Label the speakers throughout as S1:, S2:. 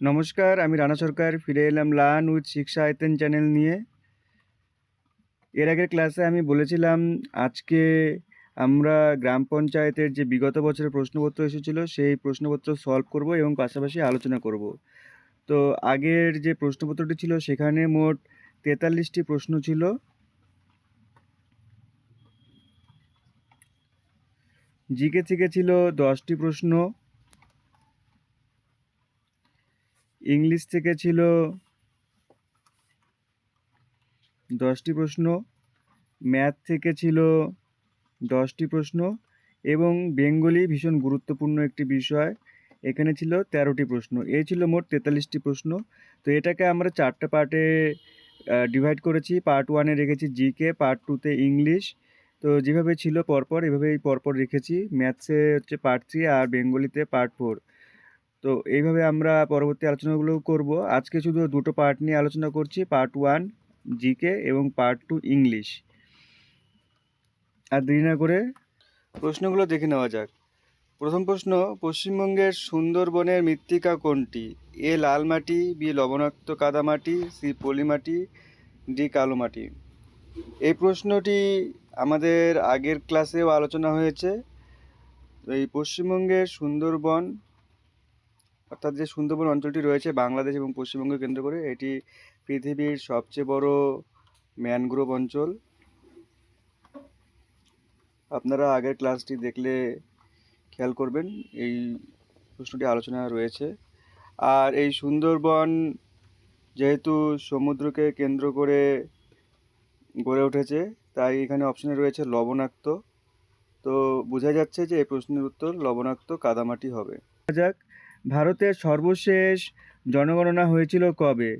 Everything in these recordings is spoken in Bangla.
S1: নমস্কার, আমি রানা সরকার ফিরে এলাম লার্ন উইথ শিক্ষা আয়তন চ্যানেল নিয়ে। এর আগের ক্লাসে আমি বলেছিলাম আজকে আমরা গ্রাম পঞ্চায়েতের যে বিগত বছরের প্রশ্নপত্র এসেছিল সেই প্রশ্নপত্র সলভ করব এবং পাশাপাশি আলোচনা করব। তো আগের যে প্রশ্নপত্রটি ছিল সেখানে মোট 43টি প্রশ্ন ছিল। জিকে থেকে ছিল 10টি প্রশ্ন, ইংলিশ থেকে ছিল 10টি প্রশ্ন, ম্যাথ থেকে ছিল 10টি প্রশ্ন এবং বেঙ্গলি ভীষণ গুরুত্বপূর্ণ একটি বিষয়, এখানে ছিল 13টি প্রশ্ন। এই ছিল মোট 43টি প্রশ্ন। তো এটাকে আমরা 4টে পার্টে ডিভাইড করেছি। পার্ট 1-এ রেখেছি জিকে, পার্ট 2-তে ইংলিশ। তো যেভাবে ছিল পরপর এভাবেই পরপর রেখেছি। ম্যাথসে হচ্ছে পার্ট 3 আর বেঙ্গলিতে পার্ট 4। তো এইভাবে আমরা পরবর্তী আলোচনাগুলো করব। আজকে শুধু দুটো পার্ট নিয়ে আলোচনা করছি, পার্ট 1 জিকে এবং পার্ট 2 ইংলিশ। আর দেরি না করে প্রশ্নগুলো দেখে নেওয়া যাক। প্রথম প্রশ্ন, পশ্চিমবঙ্গের সুন্দরবনের মৃত্তিকা কোনটি? এ লাল মাটি, বি লবণাক্ত কাদামাটি, সি পলি মাটি, ডি কালো মাটি। এই প্রশ্নটি আমাদের আগের ক্লাসেও আলোচনা হয়েছে। এই পশ্চিমবঙ্গের সুন্দরবন, অর্থাৎ যে সুন্দরবন অঞ্চলটি রয়েছে বাংলাদেশ এবং পশ্চিমবঙ্গ কেন্দ্র করে, এটি পৃথিবীর সবচেয়ে বড় ম্যানগ্রোভ অঞ্চল। আপনারা আগের ক্লাসটি দেখলে খেয়াল করবেন, এই প্রশ্নটি আলোচনা রয়েছে। আর এই সুন্দরবন যেহেতু সমুদ্রকে কেন্দ্র করে গড়ে উঠেছে, তাই এখানে অপশানে রয়েছে লবণাক্ত। তো বোঝা যাচ্ছে যে এই প্রশ্নের উত্তর লবণাক্ত কাদামাটি হবে। যাক, ভারতের সর্বশেষ জনগণনা হয়েছিল কবে?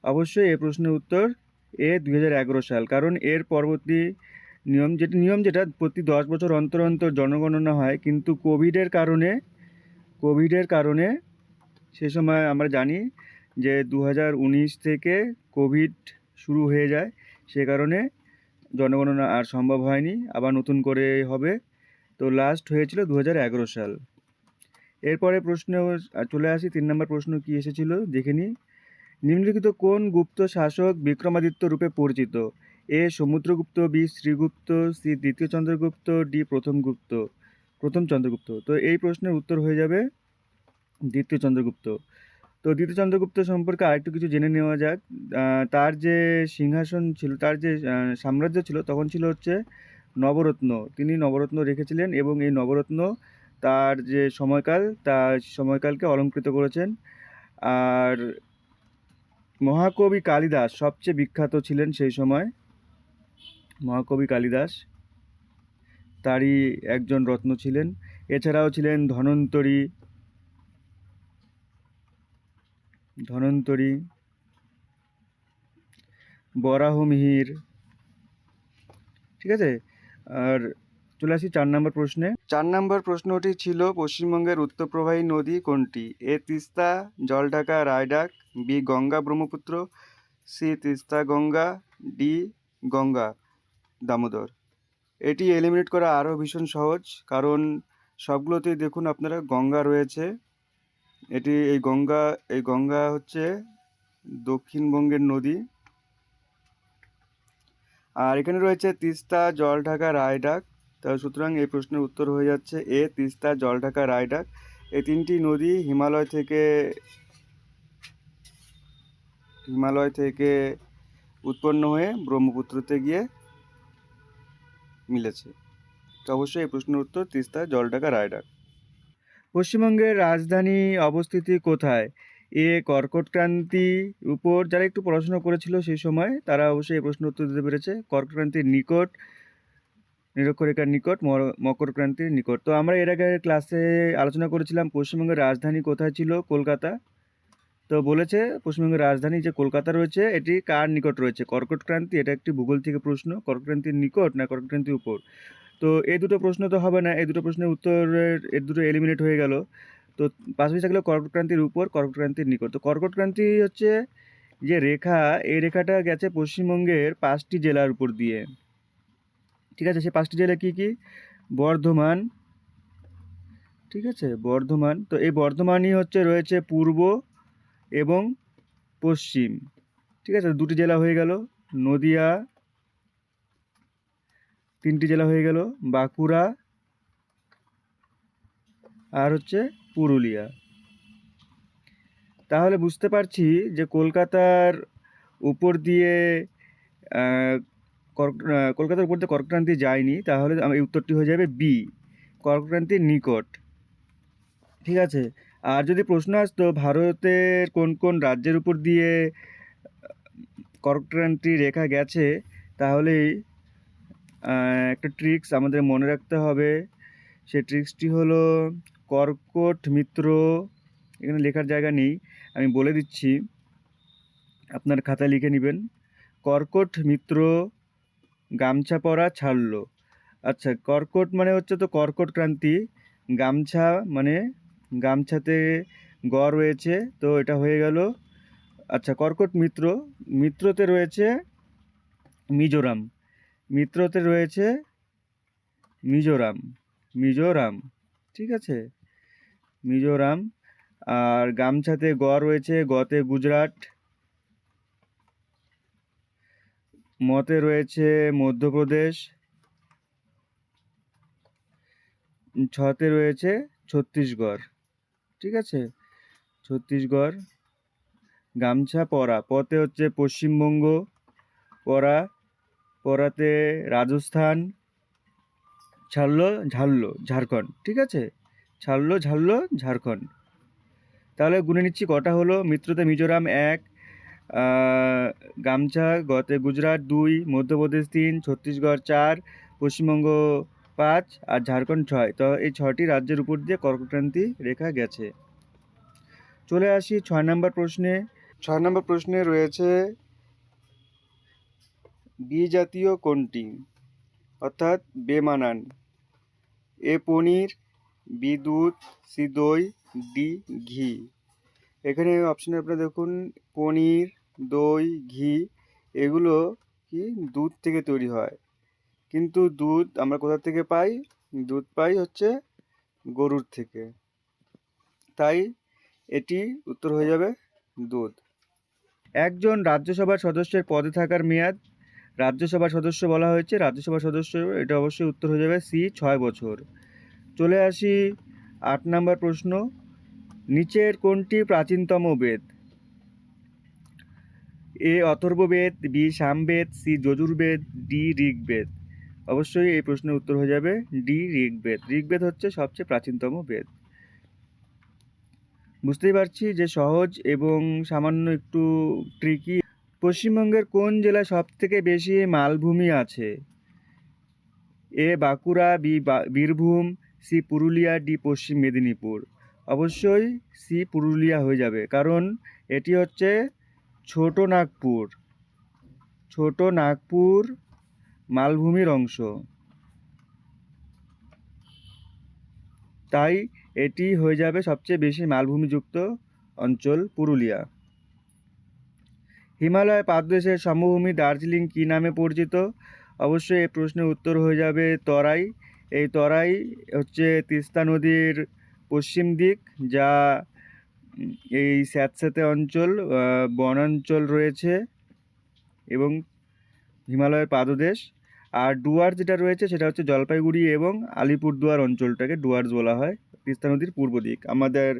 S1: অবশ্যই এই প্রশ্নের উত্তর 2011 সাল, কারণ এর পরবর্তী নিয়ম যেটা প্রতি 10 বছর অন্তর অন্তর জনগণনা হয়, কিন্তু কোভিডের কারণে সে সময় আমরা জানি যে 2019 থেকে কোভিড শুরু হয়ে যায়, সে কারণে জনগণনা আর সম্ভব হয়নি, আবার নতুন করে হবে। তো লাস্ট হয়েছিল 2011 সাল। এরপরে প্রশ্ন চলে আসি, 3 নম্বর প্রশ্ন কি এসেছিল দেখে নিই। নিম্নলিখিত কোন গুপ্ত শাসক বিক্রমাদিত্য রূপে পরিচিত? এ সমুদ্রগুপ্ত, বি শ্রীগুপ্ত, সি দ্বিতীয় চন্দ্রগুপ্ত, ডি প্রথম চন্দ্রগুপ্ত। তো এই প্রশ্নের উত্তর হয়ে যাবে দ্বিতীয় চন্দ্রগুপ্ত। তো দ্বিতীয় চন্দ্রগুপ্ত সম্পর্কে আরেকটু কিছু জেনে নেওয়া যাক। তার যে সিংহাসন ছিল, তার যে সাম্রাজ্য ছিল, তখন ছিল হচ্ছে নবরত্ন। তিনি নবরত্ন রেখেছিলেন এবং এই নবরত্ন তার যে তার সময়কালকে অলঙ্কৃত করেছেন। আর মহাকবি কালিদাস সবচেয়ে বিখ্যাত ছিলেন সেই সময়। মহাকবি কালিদাস তারই একজন রত্ন ছিলেন। এছাড়াও ছিলেন ধনন্তরী, বরাহমিহির। ঠিক আছে, আর চলে আসি 4 নম্বর প্রশ্নে। 4 নম্বর প্রশ্নটি ছিল পশ্চিমবঙ্গের উত্তরপ্রবাহী নদী কোনটি? A Teesta, Jaldhaka, Raidak, B Ganga Brahmaputra, C Teesta Ganga, D Ganga Damodar. এটি এলিমিনেট করা আরও ভীষণ সহজ, কারণ সবগুলোতেই দেখুন আপনারা গঙ্গা রয়েছে। এই গঙ্গা হচ্ছে দক্ষিণবঙ্গের নদী। আর এখানে রয়েছে তিস্তা, জলঢাকা, রায়ডাক। তা সুতরাং এই প্রশ্নের উত্তর হয়ে যাচ্ছে এ তিস্তা, জলঢাকা, রায়ডাক। এই তিনটি নদী হিমালয় থেকে উৎপন্ন হয়ে ব্রহ্মপুত্রতে গিয়ে মিলেছে। তো অবশ্যই এই প্রশ্নের উত্তর তিস্তা, জলঢাকা, রায়ডাক। পশ্চিমবঙ্গের রাজধানী অবস্থিতি কোথায়? এ কর্কটক্রান্তি উপর। যারা একটু পড়াশোনা করেছিল সেই সময় তারা অবশ্যই এই প্রশ্নের উত্তর দিতে পেরেছে। কর্কটক্রান্তির নিকট, নিরক্ষরেখার নিকট, মকরক্রান্তির নিকট। তো আমরা এর আগে ক্লাসে আলোচনা করেছিলাম পশ্চিমবঙ্গের রাজধানী কোথায় ছিল, কলকাতা। তো বলেছে পশ্চিমবঙ্গের রাজধানী যে কলকাতা রয়েছে, এটি কার নিকট রয়েছে? কর্কটক্রান্তি। এটা একটি ভূগোল থেকে প্রশ্ন, কর্কটক্রান্তির নিকট না কর্কটক্রান্তির উপর। তো এই দুটো প্রশ্ন তো হবে না, এই দুটো প্রশ্নের উত্তরের দুটো এলিমিনেট হয়ে গেল। তো পাশাপাশি থাকলো কর্কটক্রান্তির উপর, কর্কটক্রান্তির নিকট। তো কর্কটক্রান্তি হচ্ছে যে রেখা, এই রেখাটা গেছে পশ্চিমবঙ্গের 5টি জেলার উপর দিয়ে। ঠিক আছে, সে 5টি জেলা কি কি? বর্ধমান, ঠিক আছে, বর্ধমান। তো এই বর্ধমানই রয়েছে পূর্ব এবং পশ্চিম। ঠিক আছে, 2টি জেলা হয়ে গেল। নদিয়া, 3টি জেলা হয়ে গেল। বাঁকুড়া আর হচ্ছে পুরুলিয়া। তাহলে বুঝতে পারছি যে কলকাতার উপর দিয়ে কলকাতার উপর দিয়ে কর্কক্রান্তি যায়নি, তাহলে এই উত্তরটি হয়ে যাবে বি, কর্কক্রান্তির নিকট। ঠিক আছে, আর যদি প্রশ্ন আসতো ভারতের কোন কোন রাজ্যের উপর দিয়ে কর্কক্রান্তি রেখা গেছে, তাহলেই একটা ট্রিক্স আমাদের মনে রাখতে হবে। সেই ট্রিক্সটি হলো কর্কট মিত্র, এখানে লেখার জায়গা নেই, আমি বলে দিচ্ছি, আপনার খাতায় লিখে নেবেন। কর্কট মিত্র গামছা পরা ছাড়ল। আচ্ছা, কর্কট মানে হচ্ছে তো কর্কট ক্রান্তি, গামছা মানে গামছাতে গ রয়েছে, তো এটা হয়ে গেল। আচ্ছা, কর্কট মিত্র, মিত্রতে রয়েছে মিজোরাম, মিত্রতে রয়েছে মিজোরাম, মিজোরাম। ঠিক আছে, মিজোরাম। আর গামছাতে গ রয়েছে, গতে গুজরাট, মতে রয়েছে মধ্যপ্রদেশ, ছতে রয়েছে ছত্তিশগড়। ঠিক আছে, ছত্তিশগড়। গামছা পরা, পতে হচ্ছে পশ্চিমবঙ্গ, পরা, পরাতে রাজস্থান, ছাড়লো ঝাড়লো ঝাড়খণ্ড। ঠিক আছে, ছাড়লো ঝাড়লো ঝাড়খণ্ড। তাহলে গুনে নিচ্ছি কটা হলো। মিত্রতে মিজোরাম 1, গামছা গতে গুজরাট 2, মধ্যপ্রদেশ 3, ছত্তিশগড় 4, পশ্চিমবঙ্গ 5 আর ঝাড়খণ্ড 6। তো এই 6টি রাজ্যের উপর দিয়ে কর্কক্রান্তি রেখা গেছে। চলে আসি 6 নম্বর প্রশ্নে। 6 নম্বর প্রশ্নে রয়েছে বি জাতীয় কোনটি, অর্থাৎ বেমানান। এ পনির, বি দুধ, সি দই, ডি ঘি। এখানে অপশানে আপনারা দেখুন, পনির, দই, ঘি এগুলো কি দুধ থেকে তৈরি হয়, কিন্তু দুধ আমরা কোথা থেকে পাই? দুধ পাই হচ্ছে গরুর থেকে, তাই এটি উত্তর হয়ে যাবে দুধ। একজন রাজ্যসভার সদস্যের পদে থাকার মেয়াদ, রাজ্যসভার সদস্য বলা হয়েছে, রাজ্যসভার সদস্য, এটা অবশ্যই উত্তর হয়ে যাবে সি, 6 বছর। চলে আসি 8 নম্বর প্রশ্ন। নিচের কোনটি প্রাচীনতম বেদ? A Atharvaveda, B Samaveda, C Yajurveda, D Rigveda. অবশ্যই এই প্রশ্নের উত্তর হয়ে যাবে ডি ঋগ্বেদ। ঋগ্বেদ হচ্ছে সবচেয়ে প্রাচীনতম বেদ। বুঝতেই পারছি যে সহজ এবং সামান্য একটু ট্রিকি। পশ্চিমবঙ্গের কোন জেলায় সবথেকে বেশি মালভূমি আছে? A Bankura, B Birbhum, C Purulia, D Paschim Medinipur. অবশ্যই সি পুরুলিয়া হয়ে যাবে, কারণ এটি হচ্ছে ছোট নাগপুর, ছোট নাগপুর মালভূমির অংশ, তাই এটি হয়ে যাবে সবচেয়ে বেশি মালভূমিযুক্ত অঞ্চল পুরুলিয়া। হিমালয় পাদদেশের সমভূমি দার্জিলিং কী নামে পরিচিত? অবশ্যই এই প্রশ্নের উত্তর হয়ে যাবে তরাই। এই তরাই হচ্ছে তিস্তা নদীর পশ্চিম দিক, যা এই স্যাঁতস্যাঁতে অঞ্চল, বনাঞ্চল রয়েছে এবং হিমালয়ের পাদদেশ। আর ডুয়ার্স যেটা রয়েছে সেটা হচ্ছে জলপাইগুড়ি এবং আলিপুরদুয়ার অঞ্চলটাকে ডুয়ার্স বলা হয়, তিস্তা নদীর পূর্ব দিক। আমাদের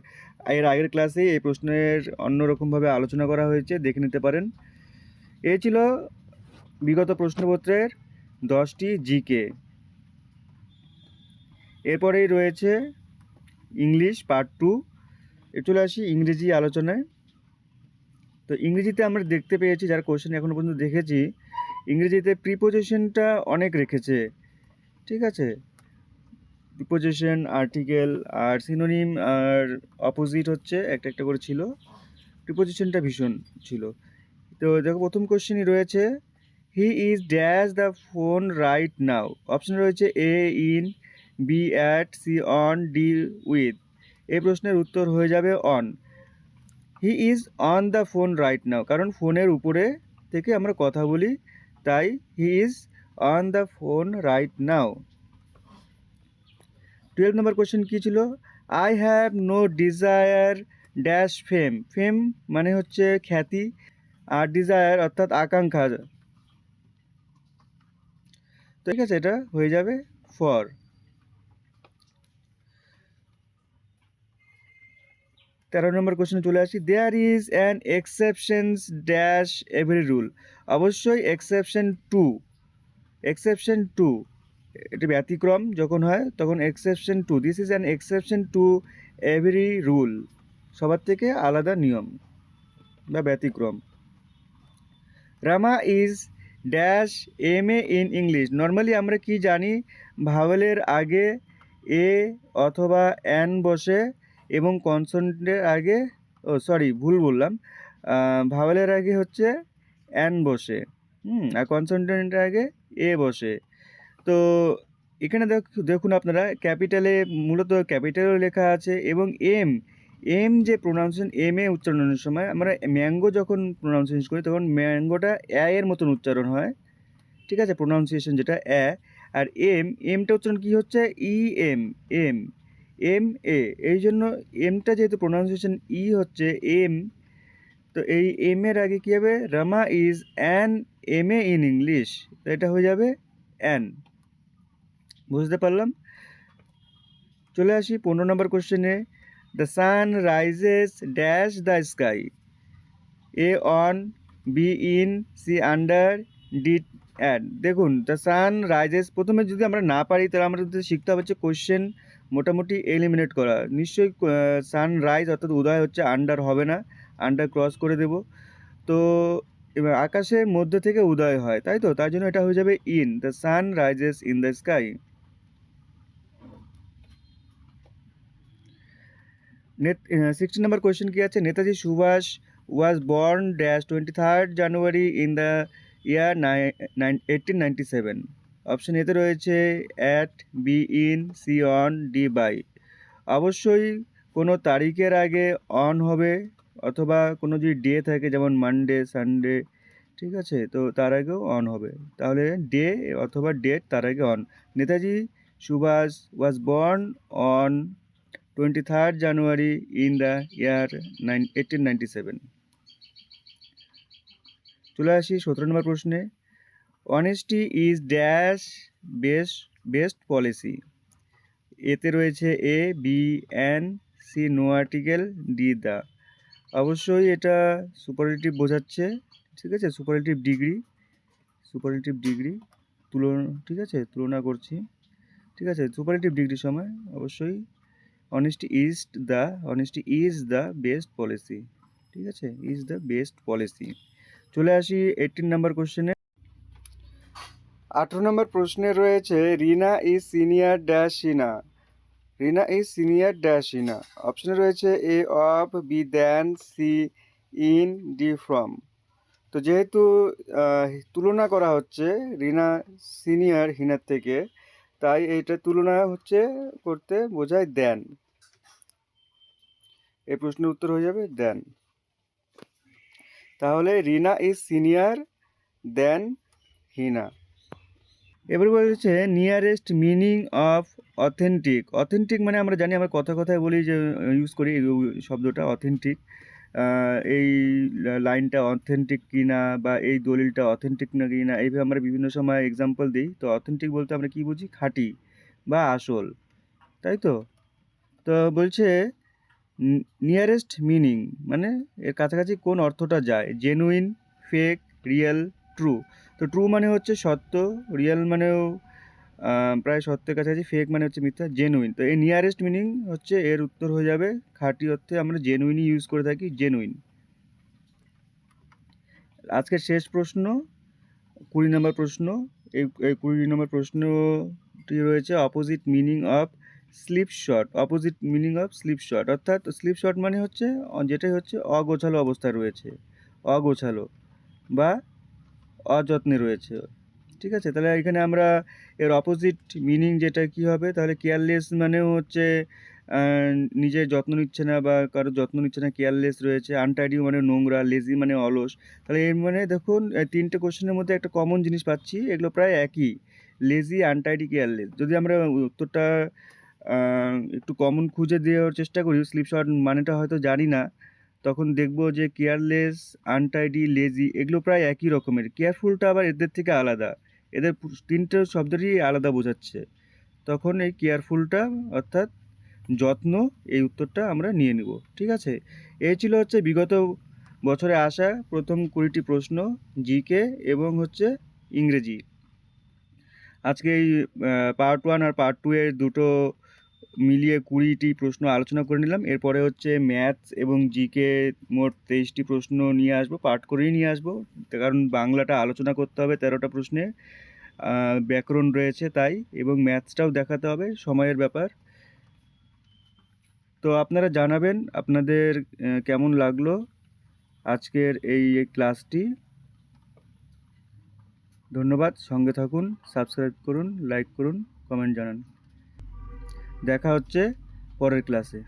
S1: এর আগের ক্লাসে এই প্রশ্নের অন্যরকমভাবে আলোচনা করা হয়েছে, দেখে নিতে পারেন। এই ছিল বিগত প্রশ্নপত্রের 10টি জিকে। এরপরেই রয়েছে ইংলিশ পার্ট 2। চলে আসি ইংরেজি আলোচনায়। তো ইংরেজিতে আমরা দেখতে পেয়েছি, যারা কোশ্চেন এখনও পর্যন্ত দেখেছি, ইংরেজিতে প্রিপোজিশনটা অনেক রেখেছে। ঠিক আছে, প্রিপোজিশন, আর্টিকেল আর সিনোনিম আর অপোজিট হচ্ছে একটা একটা করে ছিল, প্রিপোজিশনটা ভীষণ ছিল। তো দেখো প্রথম কোশ্চেনই রয়েছে, he is dash the phone right now. Option রয়েছে A in, B at, C on, D with. এই প্রশ্নের উত্তর হয়ে যাবে on. He is on the phone right now, কারণ ফোনের উপরে থেকে আমরা কথা বলি, তাই he is on the phone right now. 12 number question কী ছিল? I have no desire dash fame, fame মানে হচ্ছে খ্যাতি, আর ডিজায়ার অর্থাৎ আকাঙ্ক্ষা। ঠিক আছে, এটা হয়ে যাবে ফর। 13 নম্বর কোশ্চেনে চলে আসি। There is an exceptions dash every rule. অবশ্যই এক্সেপশন টু এটা ব্যতিক্রম যখন হয় তখন exception to, this is an exception to every rule, সবার থেকে আলাদা নিয়ম বা ব্যতিক্রম। Rama is dash M A in English. Normally আমরা কি জানি, ভাওয়েলের আগে এ অথবা অ্যান বসে এবং কনসোনেন্টের আগে, ভুল বললাম, ভাওয়েলের আগে হচ্ছে অ্যান বসে, আর কনসোনেন্টের আগে এ বসে। তো এখানে দেখুন আপনারা ক্যাপিটালে, মূলত ক্যাপিটালও লেখা আছে এবং এম, এম যে প্রোনাউন্সিয়েশন, এম এ উচ্চারণের সময় আমরা ম্যাঙ্গো যখন প্রোনাউন্সিয়েশন করি তখন ম্যাঙ্গোটা এর মতন উচ্চারণ হয়, ঠিক আছে, প্রোনাউন্সিয়েশন যেটা আর এমটা উচ্চারণ কি হচ্ছে E M, M M A, এই জন্য এমটা যেহেতু প্রোনাউন্সিয়েশন ই হচ্ছে এম, তো এই এম এর আগে কী হবে, Rama is an M A in English, তো এটা হয়ে যাবে অ্যান। বুঝতে পারলাম। চলে আসি 15 নম্বর কোশ্চেনে। The sun rises dash the sky, A on, B in, C under, D at. দেখুন, দ্য সান রাইজেস প্রথমে যদি আমরা না পারি তাহলে আমরা যদি শিখতে হবে হচ্ছে কোশ্চেন মোটামুটি এলিমিনেট করা। নিশ্চয়ই সান রাইজ অর্থাৎ উদয় হচ্ছে, আন্ডার হবে না, আন্ডার ক্রস করে দেব। তো এবার আকাশের মধ্যে থেকে উদয় হয়, তাই তো, তাই জন্য এটা হয়ে যাবে in, the sun rises in the sky. 16 number question কি আছে, Netaji Subhash was born dash 23rd January in the year 1897। Option এতে রয়েছে at, B in, C on, D by. অবশ্যই কোনো তারিখের আগে অন হবে, অথবা কোনো যদি ডে থাকে যেমন মানডে, সানডে, ঠিক আছে, তো তার আগেও অন হবে, তাহলে ডে অথবা ডেট তার আগে on. Netaji Subhash was born on 23rd January in the year 1897। চলে আসি 17 নম্বর প্রশ্নে। Honesty is dash best policy. এতে রয়েছে A, B, an, C no article, D the. অবশ্যই এটা সুপারলেটিভ বোঝাচ্ছে, ঠিক আছে, সুপারলেটিভ ডিগ্রি ঠিক আছে, তুলনা করছি, ঠিক আছে, সুপারলেটিভ ডিগ্রির সময় অবশ্যই honesty is the best policy, ঠিক আছে, ইজ দ্য বেস্ট পলিসি। চলে আসি 18 নম্বর কোশ্চেনে। 18 নম্বর প্রশ্নে রয়েছে Reena is senior dash Seena. Reena is senior dash Seena. অপশনে রয়েছে A of, B than, C in, D from. তো যেহেতু তুলনা করা হচ্ছে রিনা সিনিয়র হিনার থেকে, তাই এটা তুলনা হচ্ছে করতে বোঝায় দেন। এই প্রশ্নের উত্তর হয়ে যাবে দেন। তাহলে রিনা ইজ সিনিয়র দেন হিনা। এবার বলেছে nearest meaning of authentic. Authentic মানে আমরা জানি, আমরা কথায় বলি যে ইউজ করি এই শব্দটা অথেন্টিক, এই লাইনটা অথেন্টিক কিনা বা এই দলিলটা অথেন্টিক না কিনা, এইভাবে আমরা বিভিন্ন সময় এক্সাম্পল দিই। তো অথেন্টিক বলতে আমরা কি বুঝি, খাঁটি বা আসল, তাই তো। তো বলছে নিয়ারেস্ট মিনিং মানে এর কাছাকাছি কোন অর্থটা যায়, জেনুইন, ফেক, রিয়েল, ট্রু। তো ট্রু মানে হচ্ছে সত্য, রিয়েল মানেও প্রায় সত্যের কাছাকাছি, ফেক মানে হচ্ছে মিথ্যা, জেনুইন। তো এই নিয়ারেস্ট মিনিং হচ্ছে এর উত্তর হয়ে যাবে খাঁটি অর্থে আমরা জেনুইনই ইউজ করে থাকি, জেনুইন। আজকের শেষ প্রশ্ন 20 নম্বর প্রশ্ন। এই 20 নম্বর প্রশ্নটি রয়েছে opposite meaning of slipshod. Opposite meaning of slipshod অর্থাৎ স্লিপ শট মানে হচ্ছে যেটাই হচ্ছে অগোছালো অবস্থায় রয়েছে, অগোছালো বা অযত্নে রয়েছে, ঠিক আছে। তাহলে এখানে আমরা এর অপোজিট মিনিং যেটা কি হবে, তাহলে কেয়ারলেস মানেও হচ্ছে নিজের যত্ন নিচ্ছে না বা কারো যত্ন নিচ্ছে না, কেয়ারলেস রয়েছে। আনটাইডি মানে নোংরা, লেজি মানে অলস। তাহলে এর মানে দেখুন তিনটে কোশ্চেনের মধ্যে একটা কমন জিনিস পাচ্ছি, এগুলো প্রায় একই, লেজি, আনটাইডি, কেয়ারলেস। যদি আমরা উত্তরটা একটু কমন খুঁজে দেওয়ার চেষ্টা করি, স্লিপ শট মানেটা হয়তো জানি না, তখন দেখব যে কেয়ারলেস, আনটাইডি, লেজি এগুলো প্রায় একই রকমের। কেয়ারফুলটা আবার এদের থেকে আলাদা, এদের তিনটে শব্দেরই আলাদা বোঝাচ্ছে। তখন এই কেয়ারফুলটা অর্থাৎ যত্ন, এই উত্তরটা আমরা নিয়ে নেব। ঠিক আছে, এই ছিল হচ্ছে বিগত বছরে আসা প্রথম 20টি প্রশ্ন, জিকে এবং হচ্ছে ইংরেজি। আজকে এই পার্ট 1 আর পার্ট 2 এর দুটো মিলিয়ে 20টি প্রশ্ন আলোচনা করে নিলাম। এরপরে হচ্ছে ম্যাথস এবং জিকে মোট 23টি প্রশ্ন নিয়ে আসবো, পাঠ করেই নিয়ে আসবো, কারণ বাংলাটা আলোচনা করতে হবে 13টা প্রশ্নে, ব্যাকরণ রয়েছে তাই, এবং ম্যাথসটাও দেখাতে হবে, সময়ের ব্যাপার। তো আপনারা জানাবেন আপনাদের কেমন লাগলো আজকের এই ক্লাসটি। ধন্যবাদ, সঙ্গে থাকুন, সাবস্ক্রাইব করুন, লাইক করুন, কমেন্ট জানান। দেখা হচ্ছে পরের ক্লাসে।